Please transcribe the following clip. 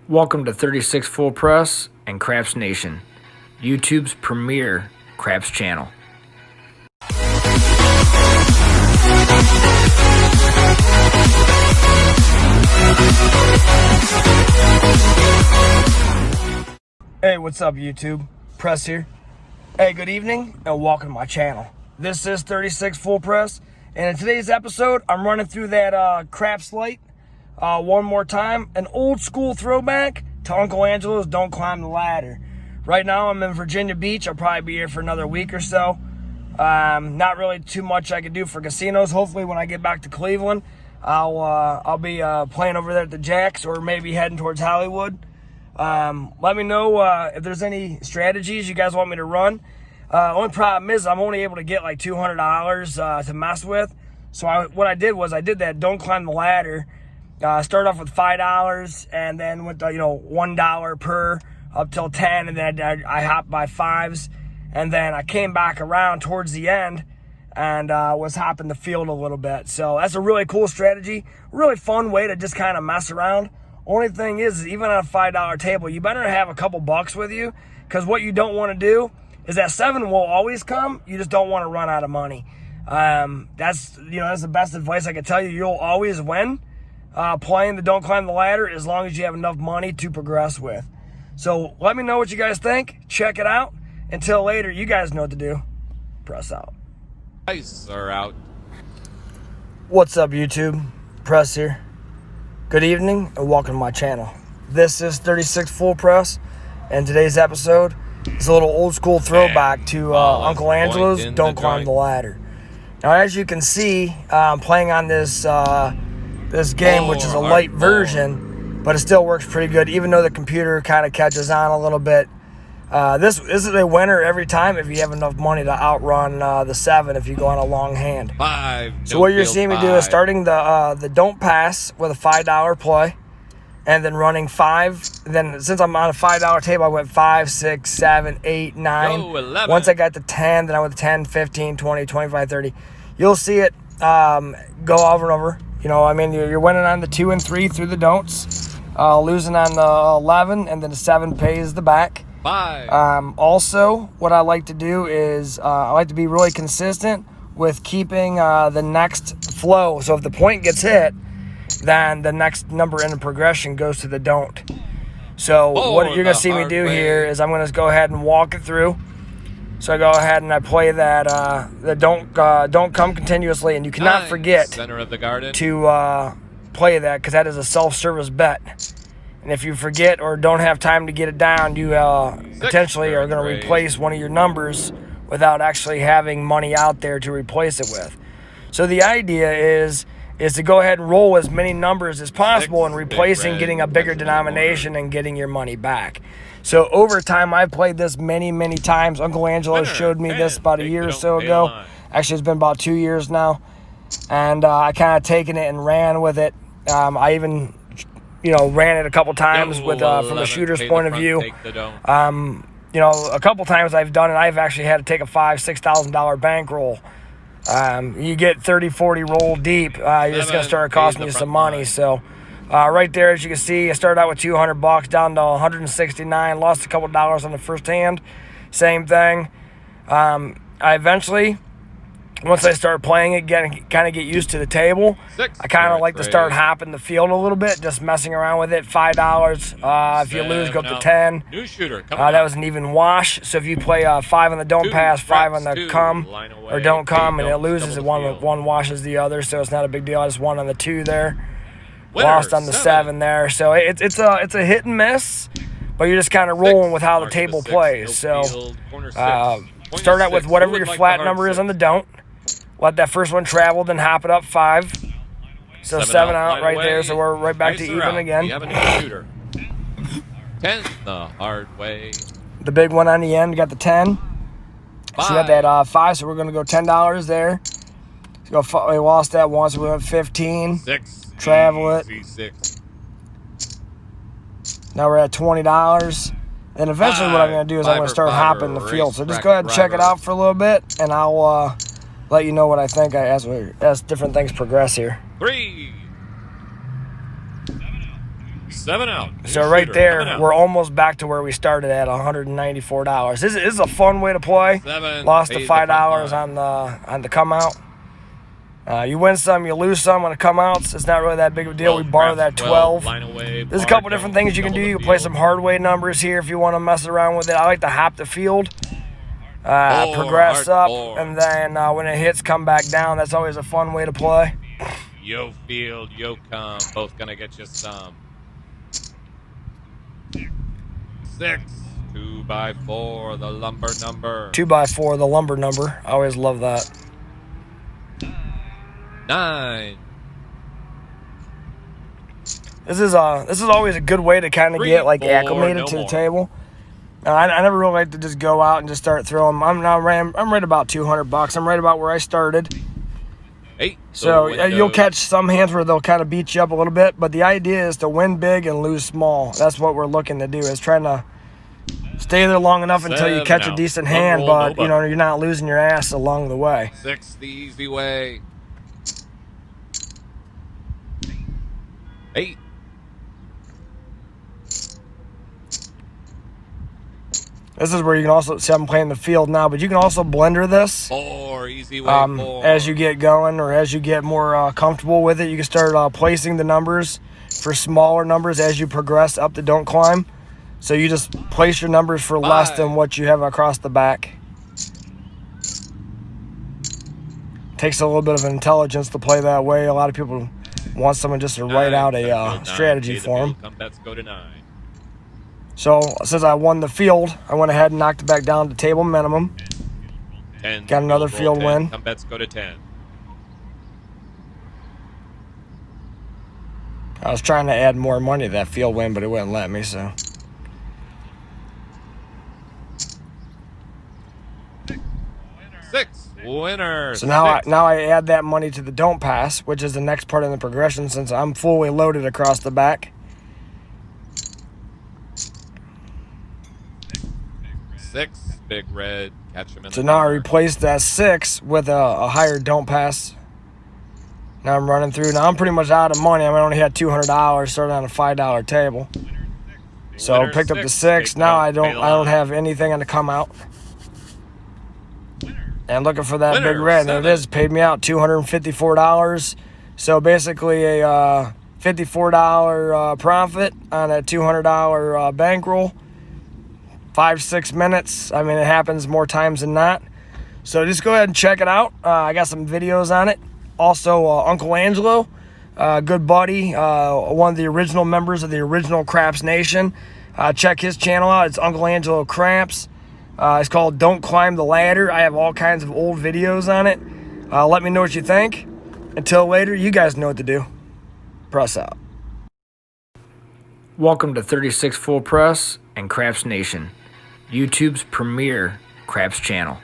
Welcome to 36 Full Press and CRAPS Nation, YouTube's premier CRAPS channel. Hey, what's up YouTube? Press here. Hey, good evening and welcome to my channel. This is 36 Full Press, and in today's episode, I'm running through that CRAPS light one more time. An old school throwback to Uncle Angelo's Don't Climb the Ladder. Right now, I'm in Virginia Beach. I'll probably be here for another week or so. Not really too much I can do for casinos. Hopefully, when I get back to Cleveland, I'll be playing over there at the Jacks or maybe heading towards Hollywood. Let me know if there's any strategies you guys want me to run. Only problem is I'm only able to get like $200 to mess with. So what I did was I did that Don't Climb the Ladder. Started off with $5 and then went to, $1 per up till 10, and then I hopped by fives, and then I came back around towards the end and was hopping the field a little bit. So that's a really cool strategy, really fun way to just kind of mess around. Only thing is even on a $5 table, you better have a couple bucks with you, because what you don't want to do is that 7 will always come. You just don't want to run out of money. That's the best advice I can tell you. You'll always win playing the Don't Climb the Ladder as long as you have enough money to progress with. So let me know what you guys think. Check it out. Until later, you guys know what to do. Press out. Guys are out. What's up, YouTube? Press here. Good evening and welcome to my channel. This is 36 Full Press, and today's episode is a little old school throwback to Uncle Angelo's Don't Climb the Ladder. Now, as you can see, I'm playing on this game, which is a light version, but it still works pretty good, even though the computer kind of catches on a little bit. This is a winner every time if you have enough money to outrun the 7 if you go on a long hand. So what you're seeing me do is starting the Don't Pass with a $5 play, and then running 5. Then since I'm on a $5 table, I went 5, 6, 7, 8, 9. Once I got to 10, then I went to 10, 15, 20, 25, 30. You'll see it go over and over. You're winning on the 2 and 3 through the don'ts, losing on the 11, and then the 7 pays the back. 5. Also, what I like to do is I like to be really consistent with keeping the next flow. So if the point gets hit, then the next number in the progression goes to the don't. So what you're going to see me do here is I'm going to go ahead and walk it through. So I go ahead and I play that the don't come continuously, and you cannot forget Center of the garden to play that, because that is a self-service bet. And if you forget or don't have time to get it down, you potentially are going to replace one of your numbers without actually having money out there to replace it with. So the idea is to go ahead and roll as many numbers as possible and replacing getting a bigger denomination and getting your money back. So over time, I've played this many, many times. Uncle Angelo showed me this about a year or so ago. Actually, it's been about 2 years now. And I kind of taken it and ran with it. I even, ran it a couple times with from a shooter's point of view. A couple times I've done it, I've actually had to take a $5,000, $6,000 bankroll. You get 30, 40 roll deep, you're just going to start costing you some money. So right there, as you can see, I started out with $200 down to 169, lost a couple dollars on the first hand. Same thing. I eventually, once I started playing it, kind of get used to the table. I kind of like to start hopping the field a little bit, just messing around with it. $5. If you lose, go up to 10. New shooter. That was an even wash. So if you play 5 on the don't pass, 5 on the come or don't come, and it loses, one washes the other. So it's not a big deal. I just won on the 2 there. Lost on the 7 there. So it's a hit and miss, but you're just kind of rolling with how the table plays. So start out with whatever your flat number is on the don't. Let that first one travel, then hop it up 5. So 7 out right there. So we're right back to even again. We have a new shooter. 10 the hard way. The big one on the end, got the 10. So you got that 5, so we're going to go $10 there. So we lost that one, so we went 15. 6. Travel it. 6. Now we're at $20. And eventually what I'm going to do is I'm going to start hopping the field. So just go ahead and check it out for a little bit, and I'll let you know what I think as different things progress here. 3. 7 out. So right there, we're almost back to where we started at, $194. This is a fun way to play. 7. Lost the pays $5 front line. on the come out. You win some, you lose some on the come outs. It's not really that big of a deal. We borrow that 12. Line away, There's a couple different things you can do. You can play some hard way numbers here if you want to mess around with it. I like to hop the field, progress up, and then when it hits, come back down. That's always a fun way to play. Yo field, yo come, both gonna get you some. 6. 2 by 4, the lumber number. 2 by 4, the lumber number. I always love that. 9. This is always a good way to kind of get like 4, acclimated no to the more. table. I never really like to just go out and just start throwing. I'm right about $200. I'm right about where I started. 8. So you'll catch some hands where they'll kind of beat you up a little bit, but the idea is to win big and lose small. That's what we're looking to do, is trying to stay there long enough until you 7 catch a out. decent One hand, roll, but no you know, you're not losing your ass along the way. 6, the easy way. 8. This is where you can also see I'm playing the field now, but you can also blender this 4, easy way. 4. as you get going, or as you get more comfortable with it. You can start placing the numbers for smaller numbers as you progress up the don't climb. So you just place your numbers for less 5. than what you have across the back. Takes a little bit of intelligence to play that way. A lot of people want someone just to write 9, out gonna a go 9, strategy pay the for bill, them. come bets go to 9. So since I won the field, I went ahead and knocked it back down to table minimum. 10, Got another field 10, win. Come bets go to 10. I was trying to add more money to that field win, but it wouldn't let me, so. 6, winner. So now 6. I add that money to the don't pass, which is the next part in the progression since I'm fully loaded across the back. 6, big red. Catch him in So the now I corner. replaced that 6 with a higher don't pass. Now I'm running through. Now I'm pretty much out of money. I only had $200 started on a $5 table. So I Winner picked up the 6, 6. big Now don't I pay don't the I don't line. have anything on the come out. And looking for that Winner, big red. There it 7. is. Paid me out $254. So basically a $54 profit on a $200 bankroll. 5-6 minutes. I mean, it happens more times than not. So just go ahead and check it out. I got some videos on it. Also, Uncle Angelo, good buddy, one of the original members of the original CRAPS Nation. Check his channel out. It's Uncle Angelo CRAPS. It's called Don't Climb the Ladder. I have all kinds of old videos on it. Let me know what you think. Until later, you guys know what to do. Press out. Welcome to 36 Full Press and Craps Nation, YouTube's premier Craps channel.